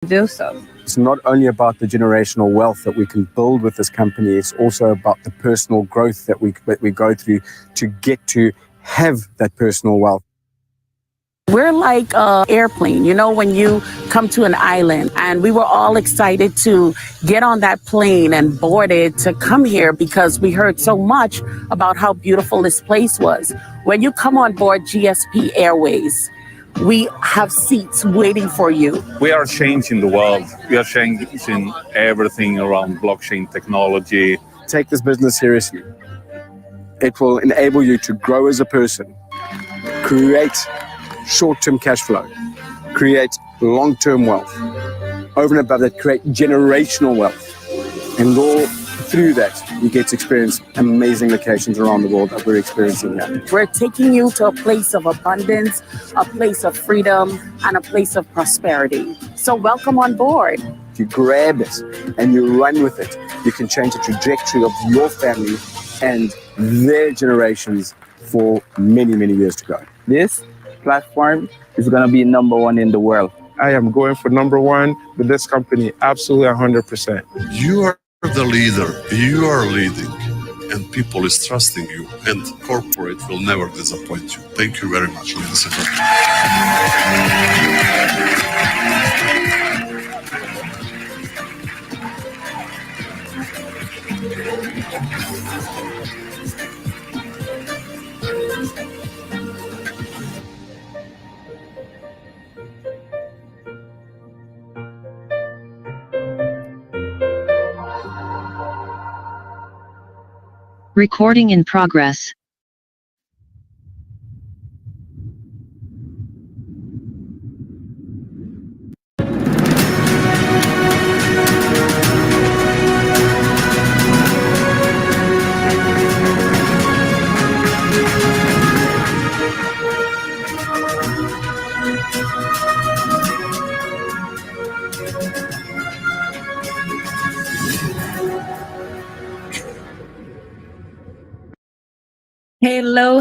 do so. It's not only about the generational wealth that we can build with this company, it's also about the personal growth that we go through to get to have that personal wealth. We're like an airplane, you know, when you come to an island, and we were all excited to get on that plane and board it to come here because we heard so much about how beautiful this place was. When you come on board GSP Airways, we have seats waiting for you. We are changing the world. We are changing everything around blockchain technology. Take this business seriously. It will enable you to grow as a person, create short-term cash flow, create long-term wealth. Over and above that, create generational wealth. And all through that, you get to experience amazing locations around the world that we're experiencing here. We're taking you to a place of abundance, a place of freedom, and a place of prosperity. So welcome on board. If you grab it and you run with it, you can change the trajectory of your family and their generations for many, many years to go. This platform is going to be #1 in the world. I am going for #1 with this company, absolutely 100%. You are the leader, you are leading, and people is trusting you, and corporate will never disappoint you. Thank you very much, ladies and Recording in progress.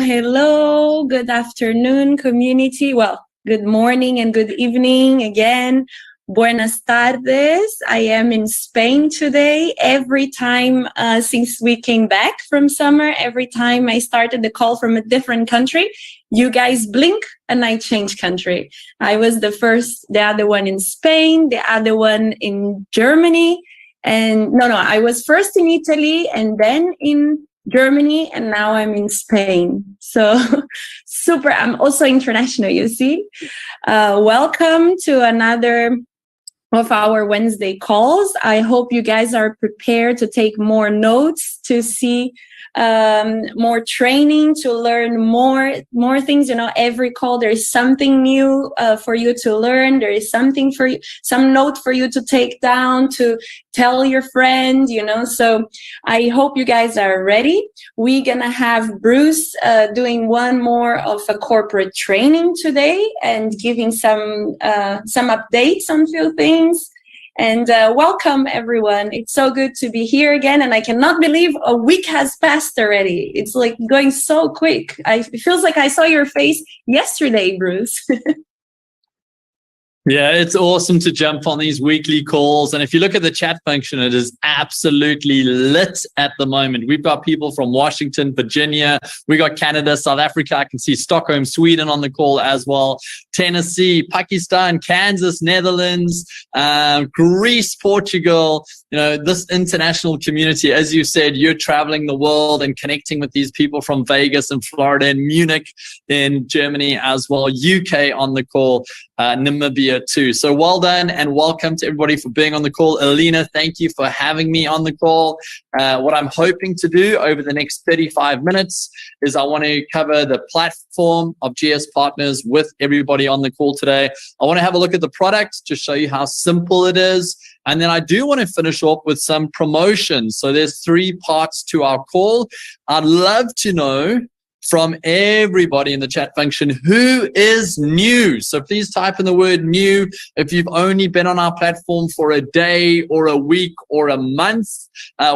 Hello. Good afternoon, community. Well, good morning and good evening again. Buenas tardes. I am in Spain today. Every time since we came back from summer, every time I started the call from a different country, you guys blink and I change country. I was the other one in Spain, the other one in Germany. And I was first in Italy and then in Germany, and now I'm in Spain. So super. I'm also international, you see. Welcome to another of our Wednesday calls. I hope you guys are prepared to take more notes, to see more training, to learn more things. Every call there is something new for you to learn. There is something for you, some note for you to take down, to tell your friend. So I hope you guys are ready. We're gonna have Bruce doing one more of a corporate training today and giving some updates on few things. And welcome, everyone. It's so good to be here again. And I cannot believe a week has passed already. It's like going so quick. It feels like I saw your face yesterday, Bruce. Yeah, it's awesome to jump on these weekly calls. And if you look at the chat function, it is absolutely lit at the moment. We've got people from Washington, Virginia. We got Canada, South Africa. I can see Stockholm, Sweden on the call as well. Tennessee, Pakistan, Kansas, Netherlands, Greece, Portugal. This international community, as you said, you're traveling the world and connecting with these people from Vegas and Florida and Munich in Germany as well. UK on the call, Namibia too. So well done and welcome to everybody for being on the call. Alina, thank you for having me on the call. What I'm hoping to do over the next 35 minutes is I want to cover the platform of GS Partners with everybody on the call today. I want to have a look at the product to show you how simple it is. And then I do want to finish off with some promotions. So there's 3 parts to our call. I'd love to know from everybody in the chat function who is new. So please type in the word new if you've only been on our platform for a day or a week or a month.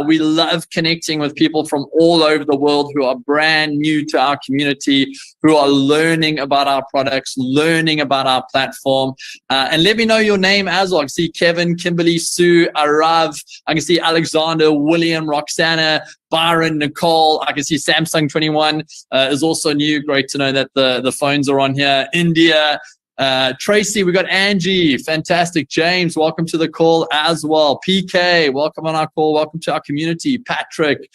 We love connecting with people from all over the world who are brand new to our community, who are learning about our products, learning about our platform. And let me know your name as well. I can see Kevin, Kimberly, Sue, Arav. I can see Alexander, William, Roxana, Byron, Nicole. I can see Samsung 21 is also new. Great to know that the phones are on here. India, Tracy, we got Angie, fantastic. James, welcome to the call as well. PK, welcome on our call. Welcome to our community. Patrick,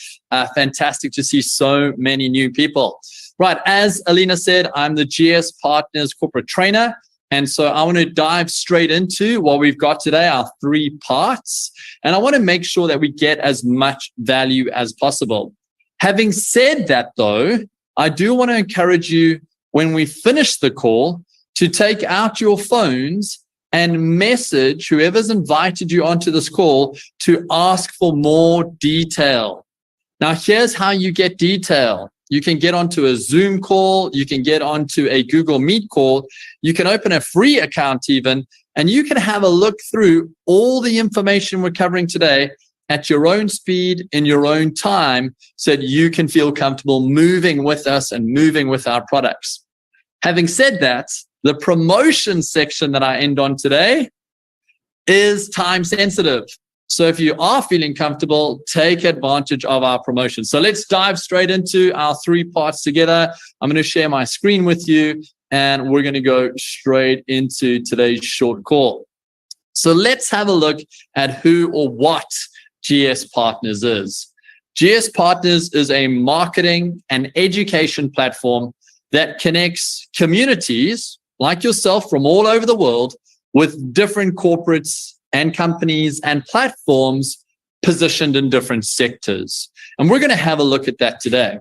fantastic to see so many new people. Right, as Alina said, I'm the GS Partners Corporate Trainer. And so I want to dive straight into what we've got today, our 3 parts. And I want to make sure that we get as much value as possible. Having said that, though, I do want to encourage you when we finish the call to take out your phones and message whoever's invited you onto this call to ask for more detail. Now, here's how you get detail. You can get onto a Zoom call. You can get onto a Google Meet call. You can open a free account even, and you can have a look through all the information we're covering today at your own speed, in your own time, so that you can feel comfortable moving with us and moving with our products. Having said that, the promotion section that I end on today is time sensitive. So if you are feeling comfortable, take advantage of our promotion. So let's dive straight into our 3 parts together. I'm going to share my screen with you, and we're going to go straight into today's short call. So let's have a look at who or what GS Partners is. GS Partners is a marketing and education platform that connects communities like yourself from all over the world with different corporates and companies and platforms positioned in different sectors. And we're going to have a look at that today.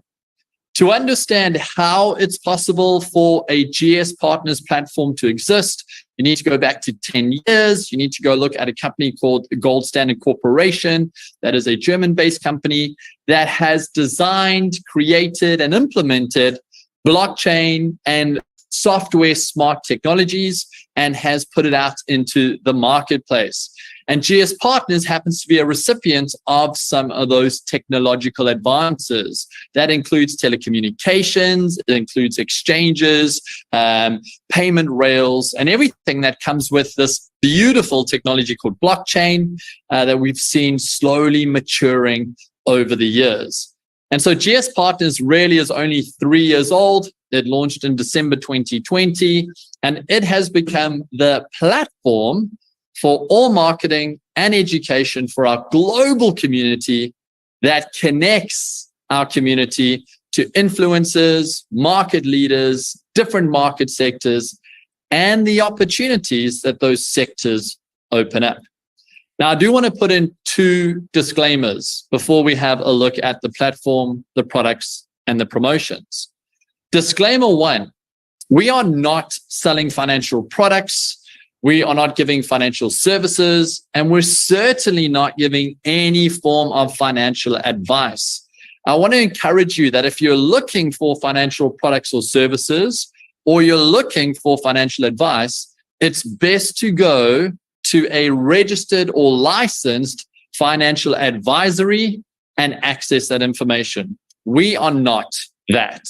To understand how it's possible for a GS Partners platform to exist, you need to go back to 10 years. You need to go look at a company called Gold Standard Corporation. That is a German-based company that has designed, created, and implemented blockchain and software smart technologies and has put it out into the marketplace. And GS Partners happens to be a recipient of some of those technological advances. That includes telecommunications, it includes exchanges, payment rails, and everything that comes with this beautiful technology called blockchain that we've seen slowly maturing over the years. And so GS Partners really is only 3 years old. It launched in December 2020, and it has become the platform for all marketing and education for our global community that connects our community to influencers, market leaders, different market sectors, and the opportunities that those sectors open up. Now, I do want to put in 2 disclaimers before we have a look at the platform, the products, and the promotions. Disclaimer 1, we are not selling financial products. We are not giving financial services, and we're certainly not giving any form of financial advice. I want to encourage you that if you're looking for financial products or services, or you're looking for financial advice, it's best to go to a registered or licensed financial advisory and access that information. We are not that.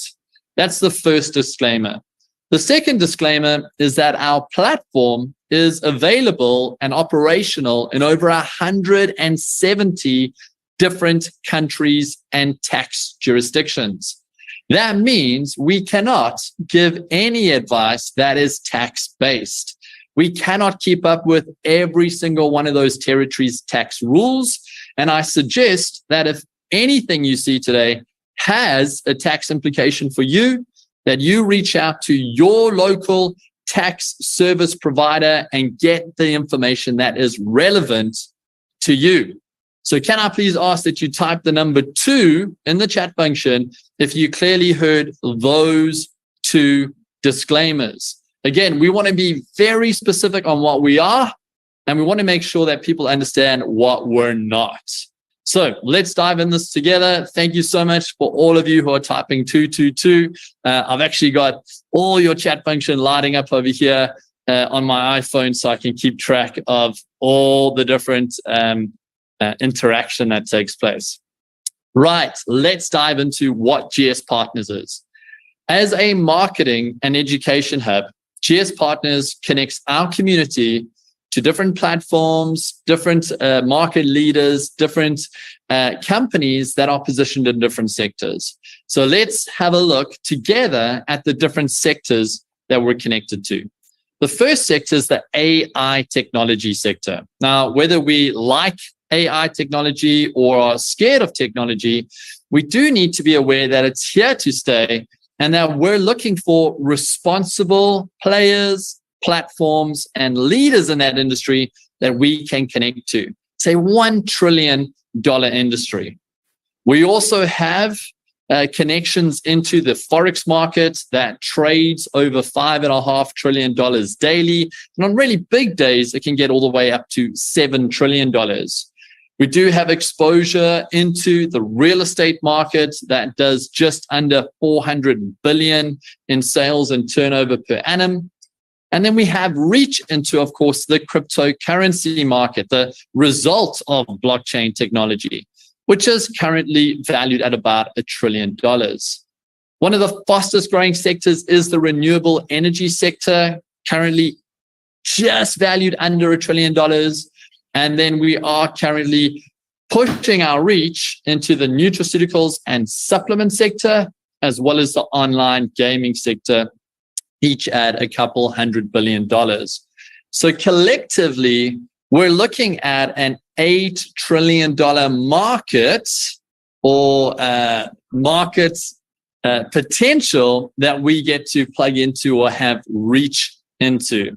That's the first disclaimer. The second disclaimer is that our platform is available and operational in over 170 different countries and tax jurisdictions. That means we cannot give any advice that is tax-based. We cannot keep up with every single one of those territories' tax rules. And I suggest that if anything you see today has a tax implication for you, that you reach out to your local tax service provider and get the information that is relevant to you. So can I please ask that you type the number 2 in the chat function if you clearly heard those 2 disclaimers. Again, we want to be very specific on what we are, and we want to make sure that people understand what we're not. So let's dive in this together. Thank you so much for all of you who are typing 222. I've actually got all your chat function lighting up over here on my iPhone so I can keep track of all the different interaction that takes place. Right, let's dive into what GS Partners is. As a marketing and education hub, GS Partners connects our community to different platforms, different market leaders, different companies that are positioned in different sectors. So let's have a look together at the different sectors that we're connected to. The first sector is the AI technology sector. Now, whether we like AI technology or are scared of technology, we do need to be aware that it's here to stay and that we're looking for responsible players, platforms, and leaders in that industry that we can connect to. It's a $1 trillion industry. We also have connections into the Forex market that trades over $5.5 trillion daily. And on really big days, it can get all the way up to $7 trillion. We do have exposure into the real estate market that does just under 400 billion in sales and turnover per annum. And then we have reach into, of course, the cryptocurrency market, the result of blockchain technology, which is currently valued at about $1 trillion. One of the fastest growing sectors is the renewable energy sector, currently just valued under $1 trillion. And then we are currently pushing our reach into the nutraceuticals and supplement sector, as well as the online gaming sector, each at a couple $100 billion. So collectively, we're looking at an $8 trillion market or market potential that we get to plug into or have reach into.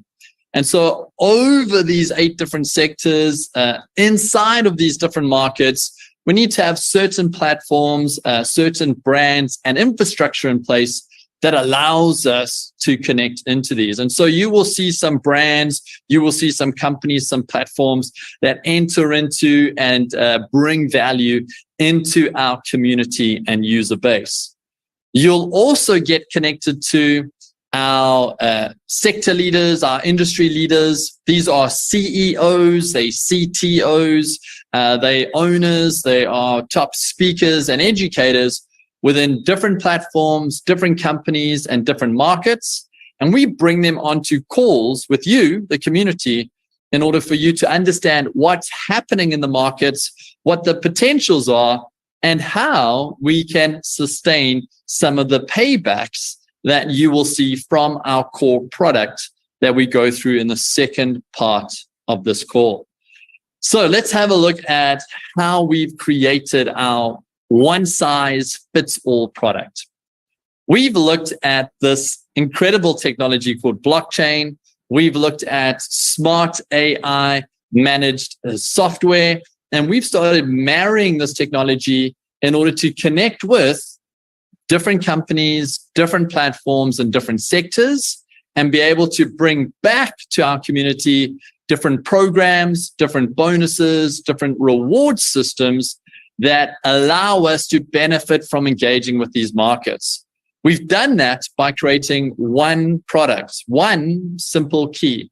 And so over these 8 different sectors, inside of these different markets, we need to have certain platforms, certain brands and infrastructure in place that allows us to connect into these. And so you will see some brands, you will see some companies, some platforms that enter into and bring value into our community and user base. You'll also get connected to our sector leaders, our industry leaders. These are CEOs, they CTOs, they owners, they are top speakers and educators within different platforms, different companies, and different markets. And we bring them onto calls with you, the community, in order for you to understand what's happening in the markets, what the potentials are, and how we can sustain some of the paybacks that you will see from our core product that we go through in the second part of this call. So let's have a look at how we've created our one-size-fits-all product. We've looked at this incredible technology called blockchain. We've looked at smart AI managed software, and we've started marrying this technology in order to connect with different companies, different platforms, and different sectors, and be able to bring back to our community different programs, different bonuses, different reward systems that allow us to benefit from engaging with these markets. We've done that by creating one product, one simple key.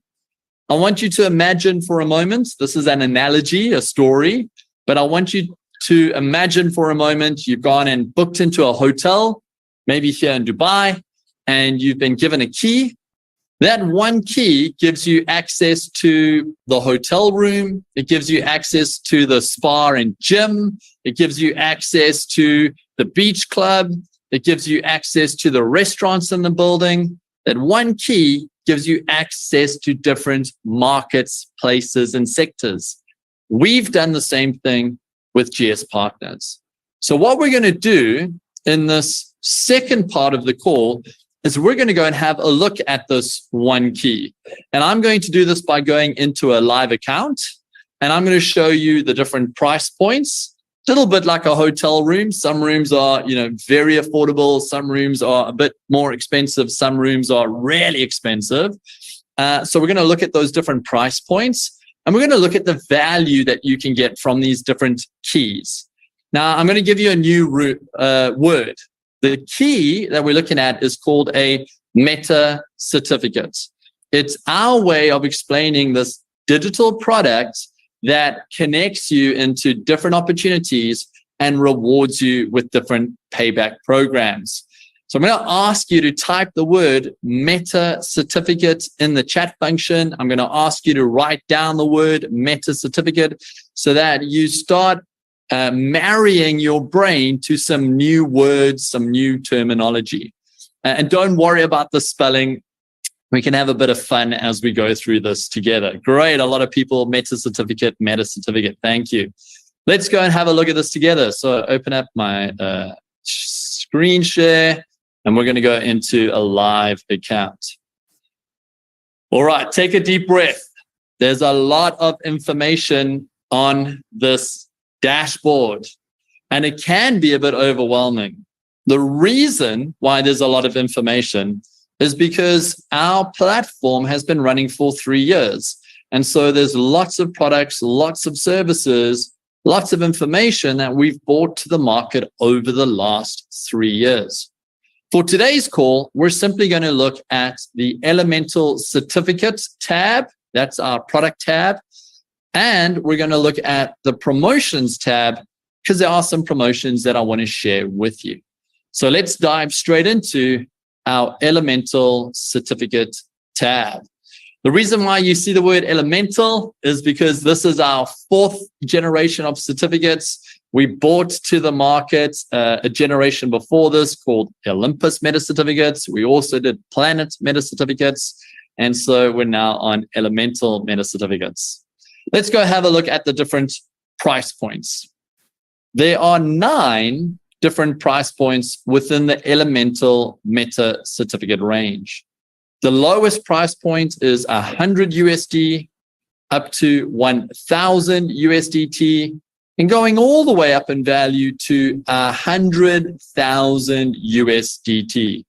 I want you to imagine for a moment, this is an analogy, a story, but I want you to imagine for a moment you've gone and booked into a hotel, maybe here in Dubai, and you've been given a key. That one key gives you access to the hotel room. It gives you access to the spa and gym. It gives you access to the beach club. It gives you access to the restaurants in the building. That one key gives you access to different markets, places, and sectors. We've done the same thing with GS Partners. So what we're going to do in this second part of the call is we're going to go and have a look at this one key. And I'm going to do this by going into a live account, and I'm going to show you the different price points. A little bit like a hotel room. Some rooms are, very affordable. Some rooms are a bit more expensive. Some rooms are really expensive. So we're going to look at those different price points. And we're going to look at the value that you can get from these different keys. Now, I'm going to give you a new word. The key that we're looking at is called a meta certificate. It's our way of explaining this digital product that connects you into different opportunities and rewards you with different payback programs. So I'm going to ask you to type the word meta certificate in the chat function. I'm going to ask you to write down the word meta certificate so that you start marrying your brain to some new words, some new terminology. And don't worry about the spelling. We can have a bit of fun as we go through this together. Great. A lot of people, meta certificate. Thank you. Let's go and have a look at this together. So open up my screen share, and we're going to go into a live account. All right. Take a deep breath. There's a lot of information on this dashboard, and it can be a bit overwhelming. The reason why there's a lot of information is because our platform has been running for 3 years. And so there's lots of products, lots of services, lots of information that we've brought to the market over the last 3 years. For today's call, we're simply going to look at the Elemental Certificate tab. That's our product tab. And we're going to look at the promotions tab because there are some promotions that I want to share with you. So let's dive straight into our Elemental Certificate tab. The reason why you see the word Elemental is because this is our 4th generation of certificates. We brought to the market a generation before this called Olympus Meta Certificates. We also did Planet Meta Certificates. And so we're now on Elemental Meta Certificates. Let's go have a look at the different price points. There are 9 different price points within the Elemental Meta Certificate range. The lowest price point is 100 USD up to 1,000 USDT and going all the way up in value to 100,000 USDT.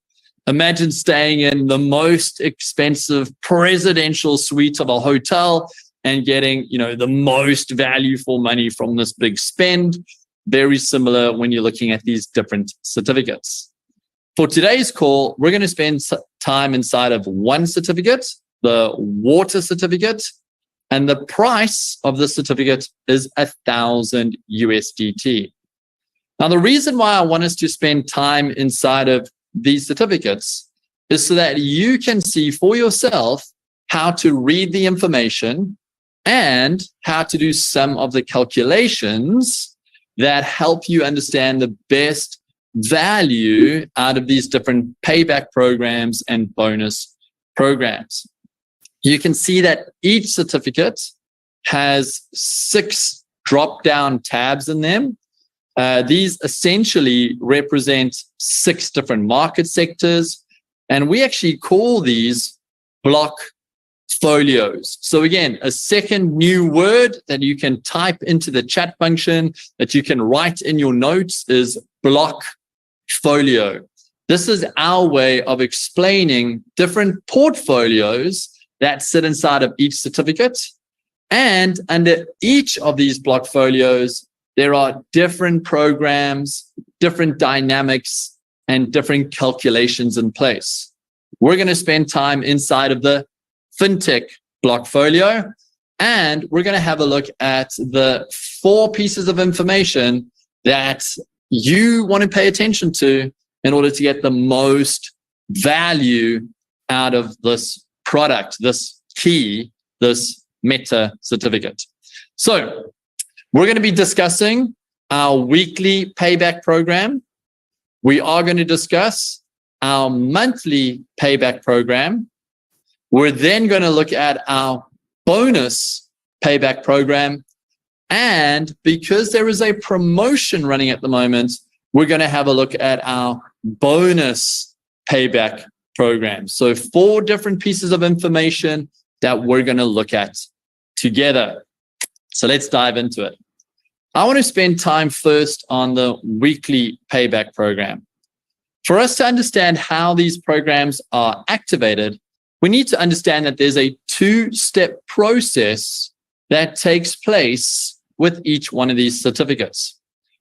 Imagine staying in the most expensive presidential suite of a hotel and getting, the most value for money from this big spend. Very similar when you're looking at these different certificates. For today's call, we're going to spend time inside of one certificate, the water certificate, and the price of the certificate is 1,000 USDT. Now, the reason why I want us to spend time inside of these certificates is so that you can see for yourself how to read the information and how to do some of the calculations that help you understand the best value out of these different payback programs and bonus programs. You can see that each certificate has 6 drop-down tabs in them. These essentially represent 6 different market sectors, and we actually call these block folios. So again, a second new word that you can type into the chat function that you can write in your notes is block folio. This is our way of explaining different portfolios that sit inside of each certificate. And under each of these block folios, there are different programs, different dynamics, and different calculations in place. We're going to spend time inside of the FinTech block folio, and we're going to have a look at the 4 pieces of information that you want to pay attention to in order to get the most value out of this product, this key, this meta certificate. So we're going to be discussing our weekly payback program. We are going to discuss our monthly payback program. We're then going to look at our bonus payback program. And because there is a promotion running at the moment, we're going to have a look at our bonus payback program. So 4 different pieces of information that we're going to look at together. So let's dive into it. I want to spend time first on the weekly payback program. For us to understand how these programs are activated, we need to understand that there's a 2-step process that takes place with each one of these certificates.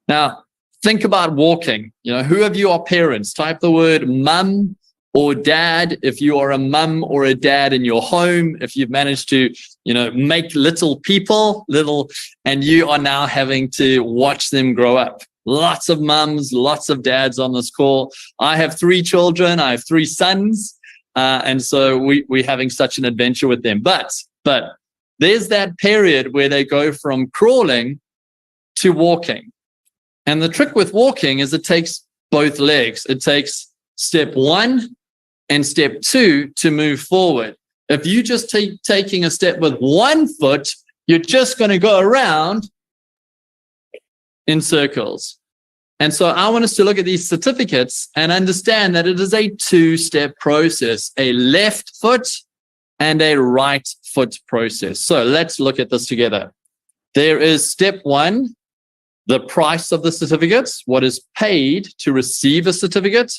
Now, think about walking. You know, who of you are parents? Type the word mum or dad if you are a mum or a dad in your home, if you've managed to, you know, make little people, and you are now having to watch them grow up. Lots of mums, lots of dads on this call. I have 3 children. I have 3 sons. And so we're having such an adventure with them. But there's that period where they go from crawling to walking. And the trick with walking is it takes both legs. It takes step 1 and step 2 to move forward. If you just taking a step with 1 foot, you're just going to go around in circles. And so I want us to look at these certificates and understand that it is a 2-step process, a left foot and a right foot process. So let's look at this together. There is step 1, the price of the certificates, what is paid to receive a certificate.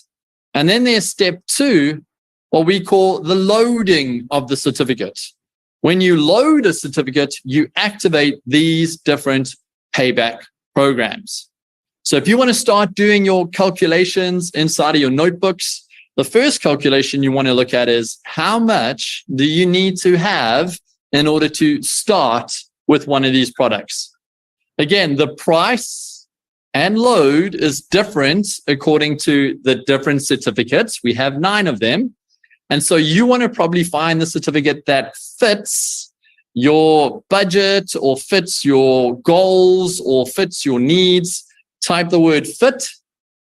And then there's step 2, what we call the loading of the certificate. When you load a certificate, you activate these different payback programs. So if you want to start doing your calculations inside of your notebooks, the first calculation you want to look at is how much do you need to have in order to start with one of these products? Again, the price and load is different according to the different certificates. We have 9 of them. And so you want to probably find the certificate that fits your budget or fits your goals or fits your needs. Type the word fit,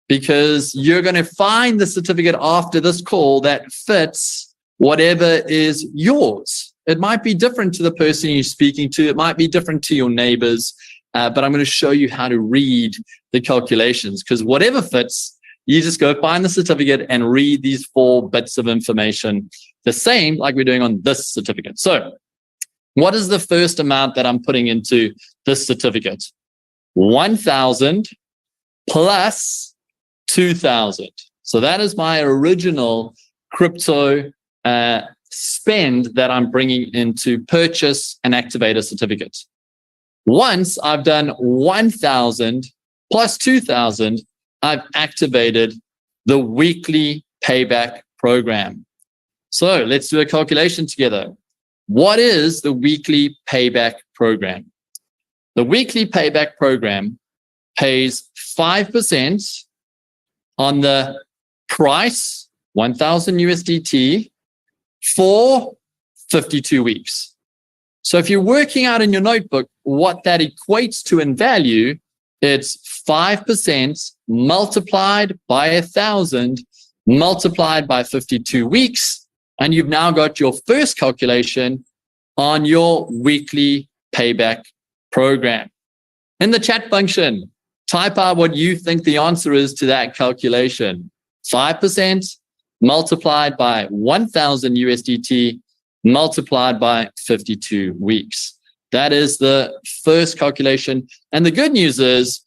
because you're going to find the certificate after this call that fits whatever is yours. It might be different to the person you're speaking to. It might be different to your neighbors, but I'm going to show you how to read the calculations, because whatever fits, you just go find the certificate and read these 4 bits of information, the same like we're doing on this certificate. So what is the first amount that I'm putting into this certificate? 1,000 plus 2,000. So that is my original crypto spend that I'm bringing in to purchase and activate a certificate. Once I've done 1,000 plus 2,000, I've activated the weekly payback program. So let's do a calculation together. What is the weekly payback program? The weekly payback program pays 5% on the price, 1,000 USDT, for 52 weeks. So if you're working out in your notebook what that equates to in value, it's 5% multiplied by 1,000 multiplied by 52 weeks. And you've now got your first calculation on your weekly payback program. In the chat function, type out what you think the answer is to that calculation. 5% multiplied by 1,000 USDT multiplied by 52 weeks. That is the first calculation. And the good news is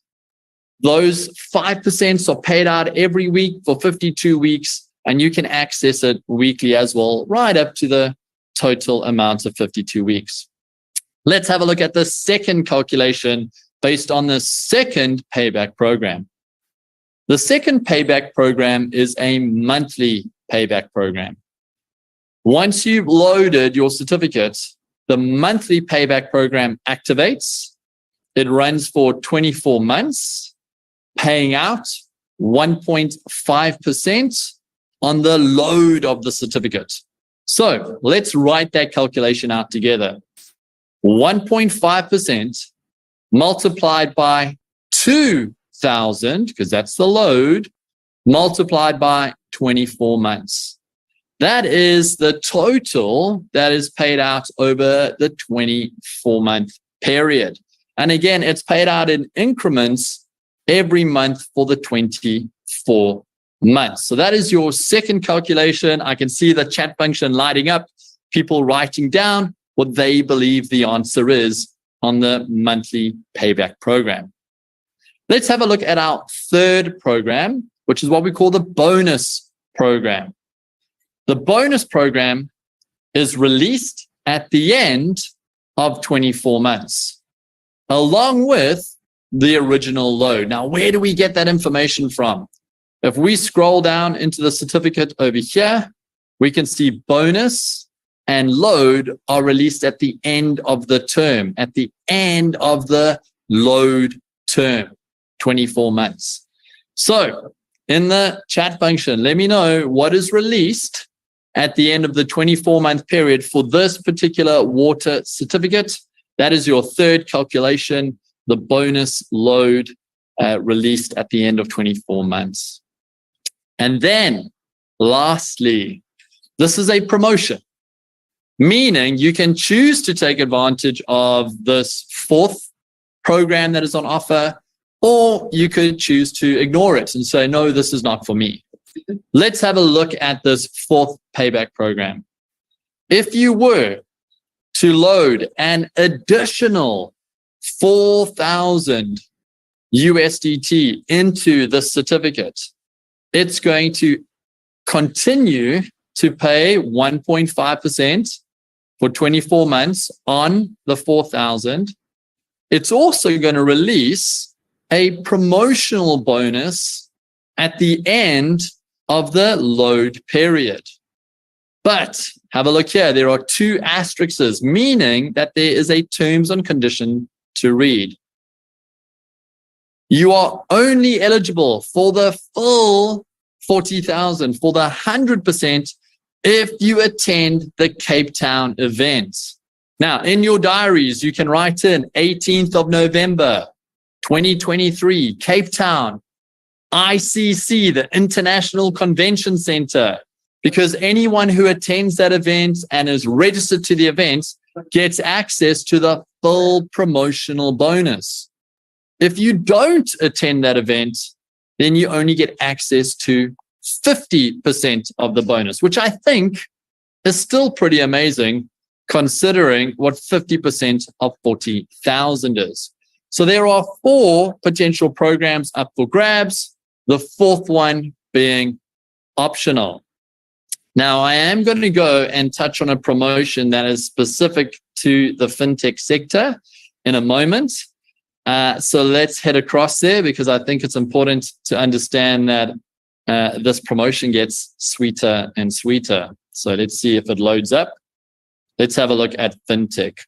those 5% are paid out every week for 52 weeks, and you can access it weekly as well, right up to the total amount of 52 weeks. Let's have a look at the second calculation based on the second payback program. The second payback program is a monthly payback program. Once you've loaded your certificates, the monthly payback program activates. It runs for 24 months, paying out 1.5% on the load of the certificate. So let's write that calculation out together. 1.5% multiplied by 2,000, because that's the load, multiplied by 24 months. That is the total that is paid out over the 24-month period. And again, it's paid out in increments every month for the 24 months. So that is your second calculation. I can see the chat function lighting up, people writing down what they believe the answer is on the monthly payback program. Let's have a look at our third program, which is what we call the bonus program. The bonus program is released at the end of 24 months, along with the original load. Now, where do we get that information from? If we scroll down into the certificate over here, we can see bonus and load are released at the end of the term, at the end of the load term, 24 months. So in the chat function, let me know what is released at the end of the 24-month period for this particular water certificate. That is your third calculation, the bonus load released at the end of 24 months. And then lastly, this is a promotion, meaning you can choose to take advantage of this fourth program that is on offer, or you could choose to ignore it and say, no, this is not for me. Let's have a look at this fourth payback program. If you were to load an additional 4,000 USDT into the certificate, it's going to continue to pay 1.5% for 24 months on the 4,000. It's also going to release a promotional bonus at the end of the load period. But have a look here. There are two asterisks, meaning that there is a terms and condition to read. You are only eligible for the full 40,000, for the 100%, if you attend the Cape Town event. Now, in your diaries, you can write in 18th of November, 2023, Cape Town, ICC, the International Convention Center, because anyone who attends that event and is registered to the event gets access to the full promotional bonus. If you don't attend that event, then you only get access to 50% of the bonus, which I think is still pretty amazing considering what 50% of 40,000 is. So there are 4 potential programs up for grabs, the fourth one being optional. Now, I am going to go and touch on a promotion that is specific to the fintech sector in a moment. So let's head across there, because I think it's important to understand that this promotion gets sweeter and sweeter. So let's see if it loads up. Let's have a look at fintech.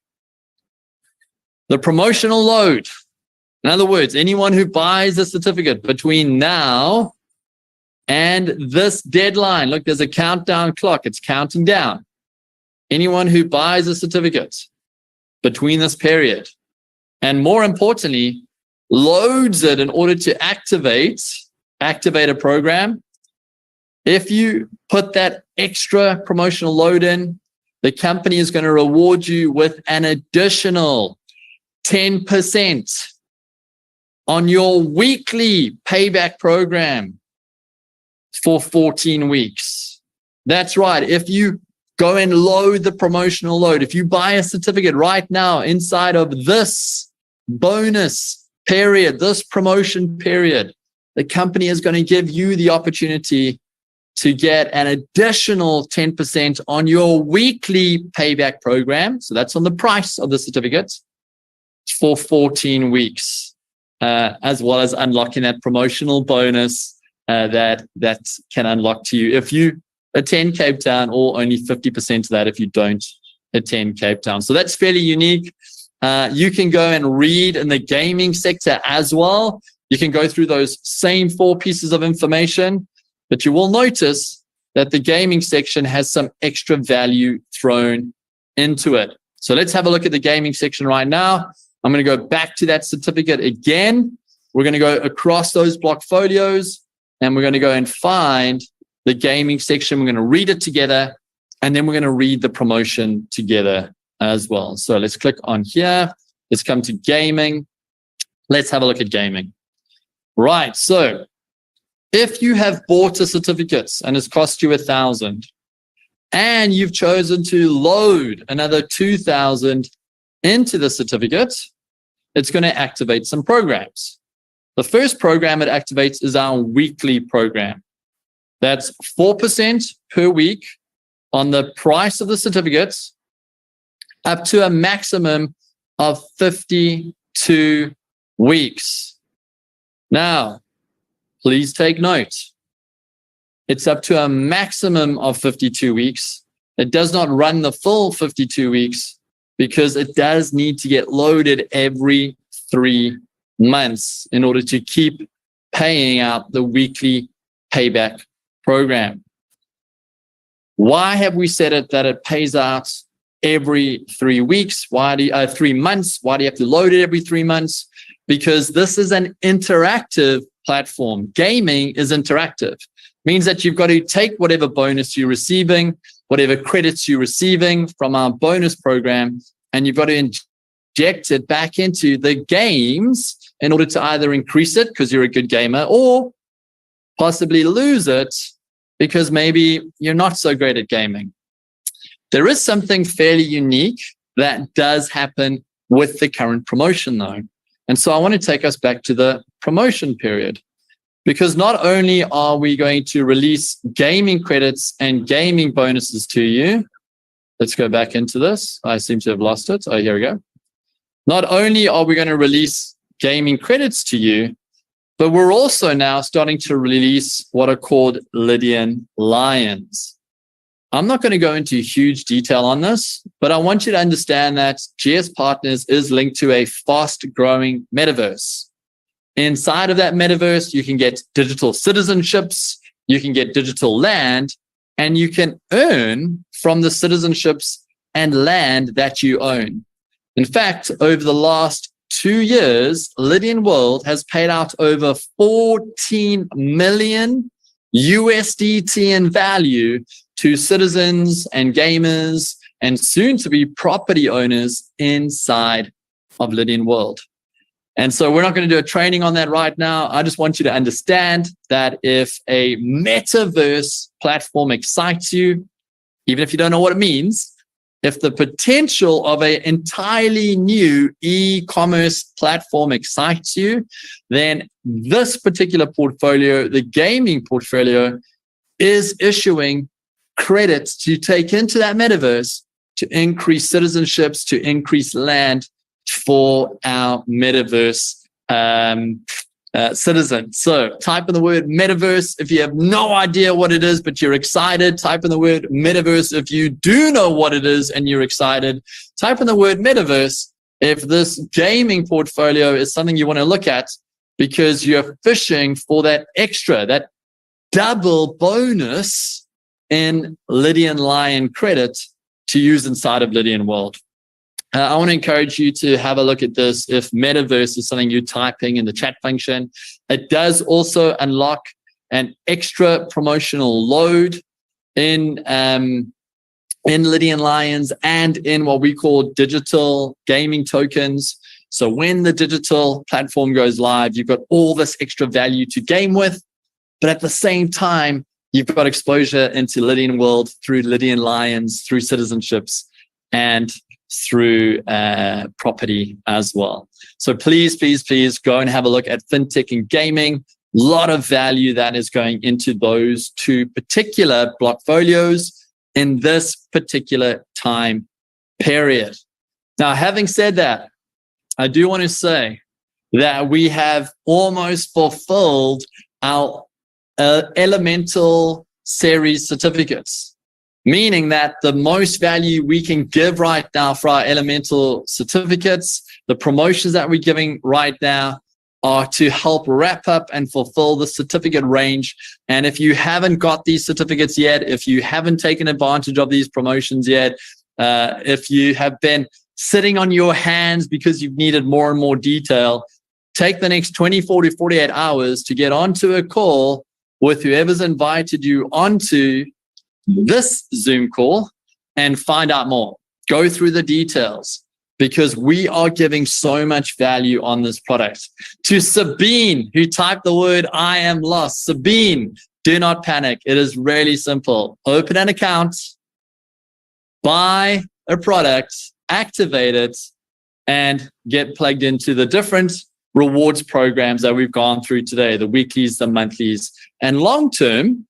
The promotional load. In other words, anyone who buys a certificate between now and this deadline, look, there's a countdown clock. It's counting down. Anyone who buys a certificate between this period, and more importantly, loads it in order to activate a program. If you put that extra promotional load in, the company is going to reward you with an additional 10% on your weekly payback program for 14 weeks. That's right. If you go and load the promotional load, if you buy a certificate right now inside of this bonus period, this promotion period, the company is going to give you the opportunity to get an additional 10% on your weekly payback program. So that's on the price of the certificate for 14 weeks, as well as unlocking that promotional bonus that can unlock to you if you attend Cape Town, or only 50% of that if you don't attend Cape Town. So that's fairly unique. You can go and read in the gaming sector as well. You can go through those same 4 pieces of information, but you will notice that the gaming section has some extra value thrown into it. So let's have a look at the gaming section right now. I'm going to go back to that certificate again. We're going to go across those block folios, and we're going to go and find the gaming section. We're going to read it together, and then we're going to read the promotion together as well. So let's click on here. Let's come to gaming. Let's have a look at gaming. Right. So if you have bought a certificate and it's cost you 1,000, and you've chosen to load another 2,000 into the certificate, it's going to activate some programs. The first program it activates is our weekly program. That's 4% per week on the price of the certificates, up to a maximum of 52 weeks. Now, please take note. It's up to a maximum of 52 weeks. It does not run the full 52 weeks because it does need to get loaded every 3 months in order to keep paying out the weekly payback program. Why have we said it that it pays out every 3 weeks? 3 months? Why do you have to load it every 3 months? Because this is an interactive platform. Gaming is interactive. Means that you've got to take whatever bonus you're receiving, whatever credits you're receiving from our bonus program, and you've got to inject it back into the games in order to either increase it because you're a good gamer, or possibly lose it because maybe you're not so great at gaming. There is something fairly unique that does happen with the current promotion though. And so I want to take us back to the promotion period, because not only are we going to release gaming credits and gaming bonuses to you. Let's go back into this. I seem to have lost it. Oh, here we go. Not only are we going to release gaming credits to you, but we're also now starting to release what are called Lydian Lions. I'm not going to go into huge detail on this, but I want you to understand that GS Partners is linked to a fast-growing metaverse. Inside of that metaverse, you can get digital citizenships, you can get digital land, and you can earn from the citizenships and land that you own. In fact, over the last 2 years, Lydian World has paid out over 14 million USDT in value to citizens and gamers and soon to be property owners inside of Lydian World. And so we're not going to do a training on that right now. I just want you to understand that if a metaverse platform excites you, even if you don't know what it means, if the potential of an entirely new e-commerce platform excites you, then this particular portfolio, the gaming portfolio, is issuing credits to take into that metaverse to increase citizenships, to increase land for our metaverse citizens. So type in the word metaverse if you have no idea what it is, but you're excited. Type in the word metaverse if you do know what it is and you're excited. Type in the word metaverse if this gaming portfolio is something you want to look at because you're fishing for that extra, that double bonus in Lydian Lion credit to use inside of Lydian World. I want to encourage you to have a look at this if metaverse is something you're typing in the chat function. It does also unlock an extra promotional load in Lydian Lions and in what we call digital gaming tokens. So when the digital platform goes live, you've got all this extra value to game with, but at the same time, you've got exposure into Lydian World through Lydian Lions, through citizenships, and through property as well. So please go and have a look at fintech and gaming. A lot of value that is going into those two particular blockfolios in this particular time period. Now, having said that, I do want to say that we have almost fulfilled our elemental series certificates. Meaning that the most value we can give right now for our elemental certificates, the promotions that we're giving right now are to help wrap up and fulfill the certificate range. And if you haven't got these certificates yet, if you haven't taken advantage of these promotions yet, if you have been sitting on your hands because you've needed more and more detail, take the next 24 to 48 hours to get onto a call with whoever's invited you onto this Zoom call and find out more. Go through the details because we are giving so much value on this product. To Sabine, who typed the word, I am lost. Sabine, do not panic. It is really simple. Open an account, buy a product, activate it, and get plugged into the different rewards programs that we've gone through today, the weeklies, the monthlies, and long-term,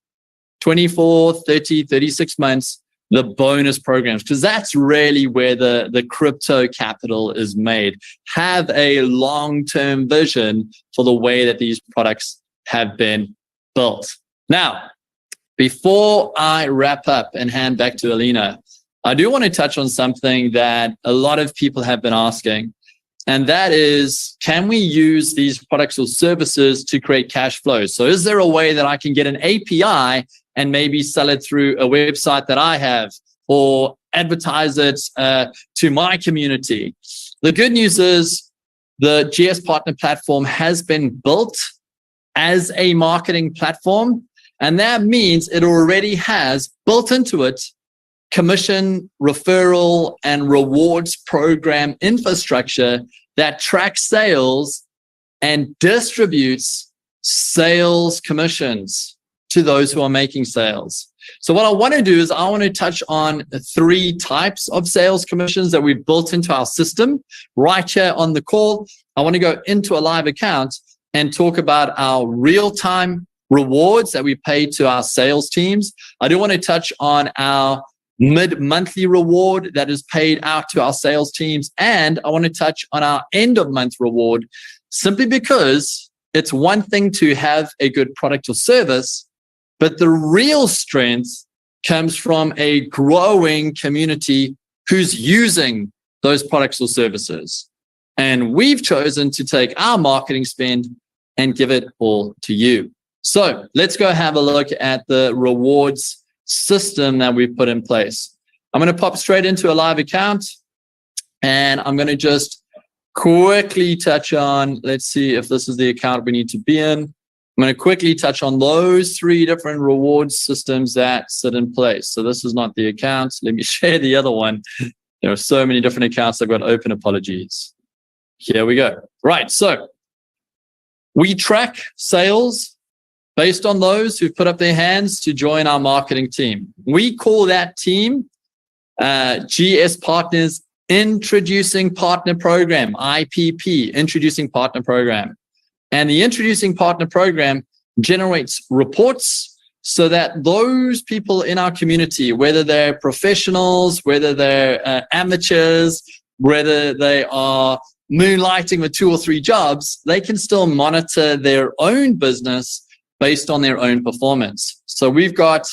24, 30, 36 months, the bonus programs, because that's really where the crypto capital is made. Have a long-term vision for the way that these products have been built. Now, before I wrap up and hand back to Alina, I do want to touch on something that a lot of people have been asking, and that is, can we use these products or services to create cash flows? So is there a way that I can get an API and maybe sell it through a website that I have, or advertise it to my community? The good news is the GS Partner Platform has been built as a marketing platform, and that means it already has built into it commission, referral, and rewards program infrastructure that tracks sales and distributes sales commissions to those who are making sales. So what I want to do is I want to touch on 3 types of sales commissions that we've built into our system right here on the call. I want to go into a live account and talk about our real-time rewards that we pay to our sales teams. I do want to touch on our mid-monthly reward that is paid out to our sales teams. And I want to touch on our end-of-month reward, simply because it's one thing to have a good product or service, but the real strength comes from a growing community who's using those products or services. And we've chosen to take our marketing spend and give it all to you. So let's go have a look at the rewards system that we've put in place. I'm going to pop straight into a live account, and I'm going to just quickly touch on, let's see if this is the account we need to be in. I'm going to quickly touch on those 3 different rewards systems that sit in place. So this is not the account. Let me share the other one. There are so many different accounts I've got open. Apologies. Here we go. Right. So we track sales based on those who've put up their hands to join our marketing team. We call that team GS Partners Introducing Partner Program, IPP, Introducing Partner Program. And the Introducing Partner Program generates reports so that those people in our community, whether they're professionals, whether they're amateurs, whether they are moonlighting with 2 or 3 jobs, they can still monitor their own business based on their own performance. So we've got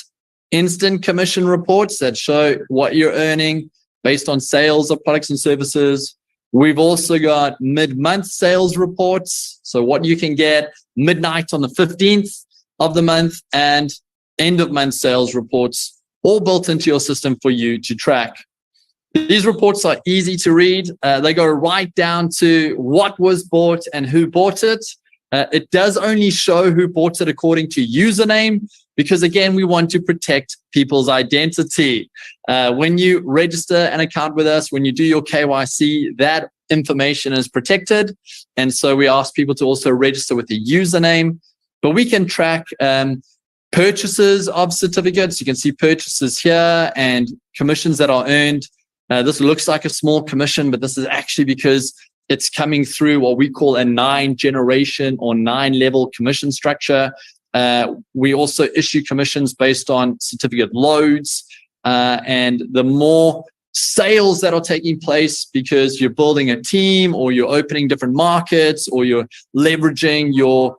instant commission reports that show what you're earning based on sales of products and services. We've also got mid-month sales reports, so what you can get midnight on the 15th of the month, and end-of-month sales reports, all built into your system for you to track. These reports are easy to read. They go right down to what was bought and who bought it. It does only show who bought it according to username, because again, we want to protect people's identity. When you register an account with us, when you do your KYC, that information is protected. And so we ask people to also register with the username, but we can track purchases of certificates. You can see purchases here and commissions that are earned. This looks like a small commission, but this is actually because it's coming through what we call a 9-generation or 9-level commission structure. We also issue commissions based on certificate loads. And the more sales that are taking place because you're building a team, or you're opening different markets, or you're leveraging your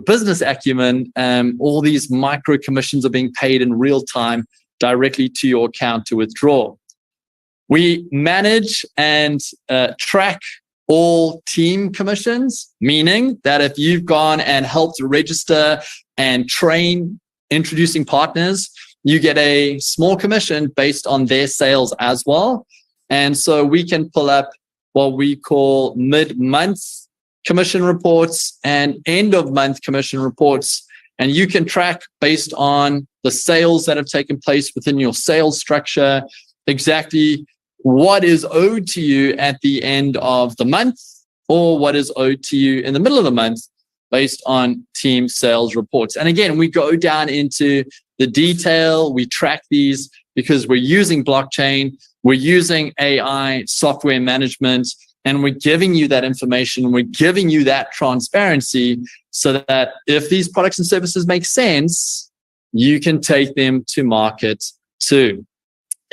business acumen, all these micro commissions are being paid in real time directly to your account to withdraw. We manage and track all team commissions, meaning that if you've gone and helped register and train introducing partners, you get a small commission based on their sales as well. And so we can pull up what we call mid-month commission reports and end-of-month commission reports. And you can track based on the sales that have taken place within your sales structure, exactly what is owed to you at the end of the month, or what is owed to you in the middle of the month based on team sales reports. And again, we go down into the detail. We track these because we're using blockchain, we're using AI software management, and we're giving you that information. We're giving you that transparency so that if these products and services make sense, you can take them to market too.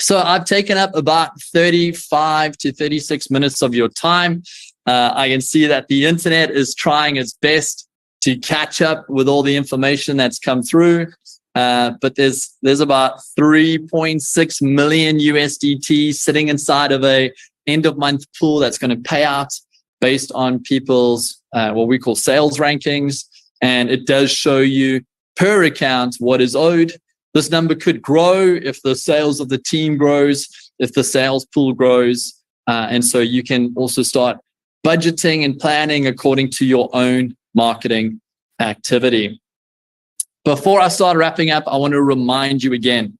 So I've taken up about 35 to 36 minutes of your time. I can see that the internet is trying its best to catch up with all the information that's come through. But there's about 3.6 million USDT sitting inside of a end of month pool that's going to pay out based on people's what we call sales rankings. And it does show you per account what is owed. This number could grow if the sales of the team grows, if the sales pool grows. And so you can also start budgeting and planning according to your own marketing activity. Before I start wrapping up, I want to remind you again,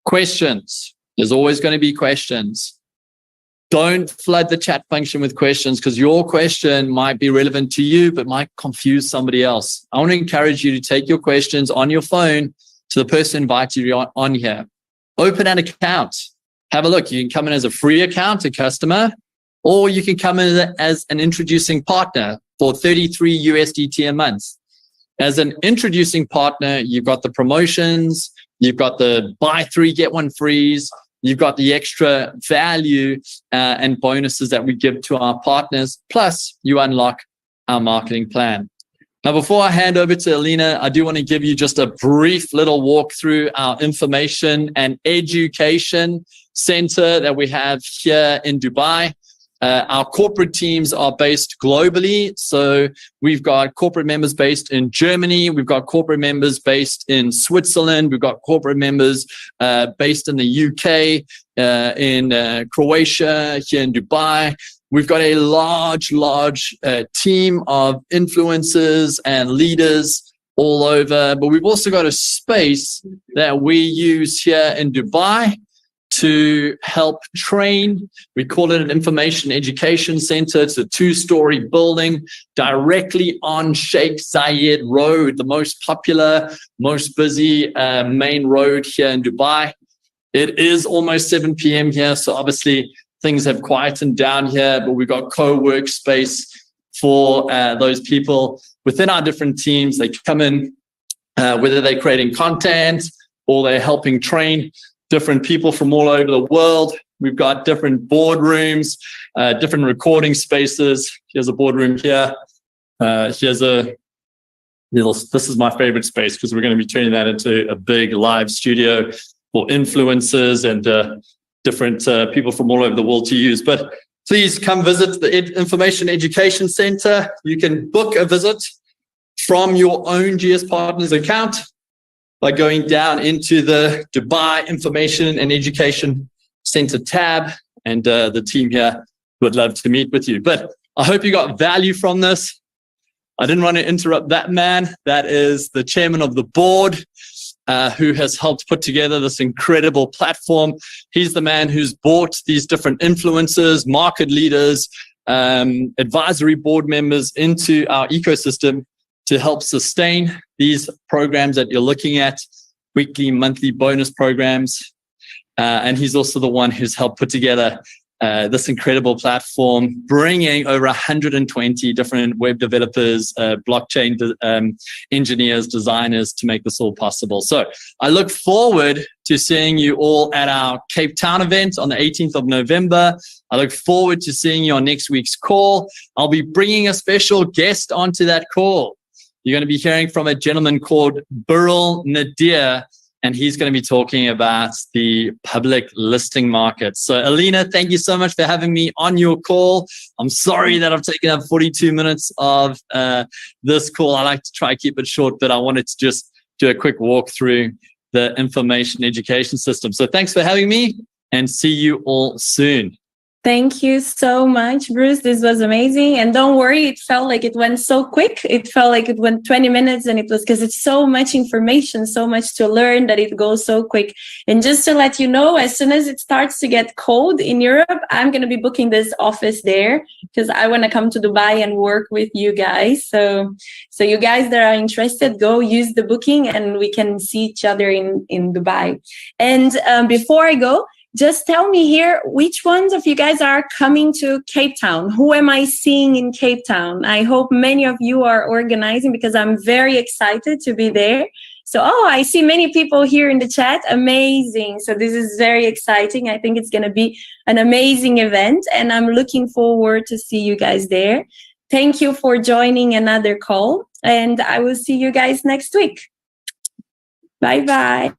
questions. There's always going to be questions. Don't flood the chat function with questions because your question might be relevant to you, but might confuse somebody else. I want to encourage you to take your questions on your phone to the person invited you on here. Open an account. Have a look. You can come in as a free account, a customer, or you can come in as an introducing partner for 33 USDT a month. As an introducing partner, you've got the promotions, you've got the buy 3, get 1 frees, you've got the extra value and bonuses that we give to our partners, plus you unlock our marketing plan. Now, before I hand over to Alina, I do want to give you just a brief little walk through our information and education center that we have here in Dubai. Our corporate teams are based globally. So we've got corporate members based in Germany. We've got corporate members based in Switzerland. We've got corporate members based in the UK, in Croatia, here in Dubai. We've got a large team of influencers and leaders all over. But we've also got a space that we use here in Dubai to help train. We call it an information education center. It's a 2-story building directly on Sheikh Zayed Road, the most popular, most busy main road here in Dubai. It is almost 7 p.m. here, so obviously things have quietened down here, but we've got co-work space for those people within our different teams. They come in, whether they're creating content or they're helping train different people from all over the world. We've got different boardrooms, different recording spaces. Here's a boardroom here. This is my favorite space because we're going to be turning that into a big live studio for influencers and different people from all over the world to use. But please come visit the Information Education Center. You can book a visit from your own GS Partners account by going down into the Dubai Information and Education Center tab, and the team here would love to meet with you. But I hope you got value from this. I didn't want to interrupt that man. That is the chairman of the board who has helped put together this incredible platform. He's the man who's brought these different influencers, market leaders, advisory board members into our ecosystem to help sustain these programs that you're looking at, weekly, monthly bonus programs. And he's also the one who's helped put together this incredible platform, bringing over 120 different web developers, blockchain engineers, designers to make this all possible. So I look forward to seeing you all at our Cape Town event on the 18th of November. I look forward to seeing you on next week's call. I'll be bringing a special guest onto that call. You're going to be hearing from a gentleman called Burrell Nadir, and he's going to be talking about the public listing market. So, Alina, thank you so much for having me on your call. I'm sorry that I've taken up 42 minutes of this call. I like to try to keep it short, but I wanted to just do a quick walk through the information education system. So thanks for having me, and see you all soon. Thank you so much, Bruce. This was amazing. And don't worry, it felt like it went so quick. It felt like it went 20 minutes, and it was because it's so much information, so much to learn that it goes so quick. And just to let you know, as soon as it starts to get cold in Europe, I'm going to be booking this office there because I want to come to Dubai and work with you guys. So you guys that are interested, go use the booking and we can see each other in Dubai. And before I go, just tell me here, which ones of you guys are coming to Cape Town? Who am I seeing in Cape Town? I hope many of you are organizing because I'm very excited to be there. So, I see many people here in the chat. Amazing. So this is very exciting. I think it's going to be an amazing event, and I'm looking forward to see you guys there. Thank you for joining another call, and I will see you guys next week. Bye-bye.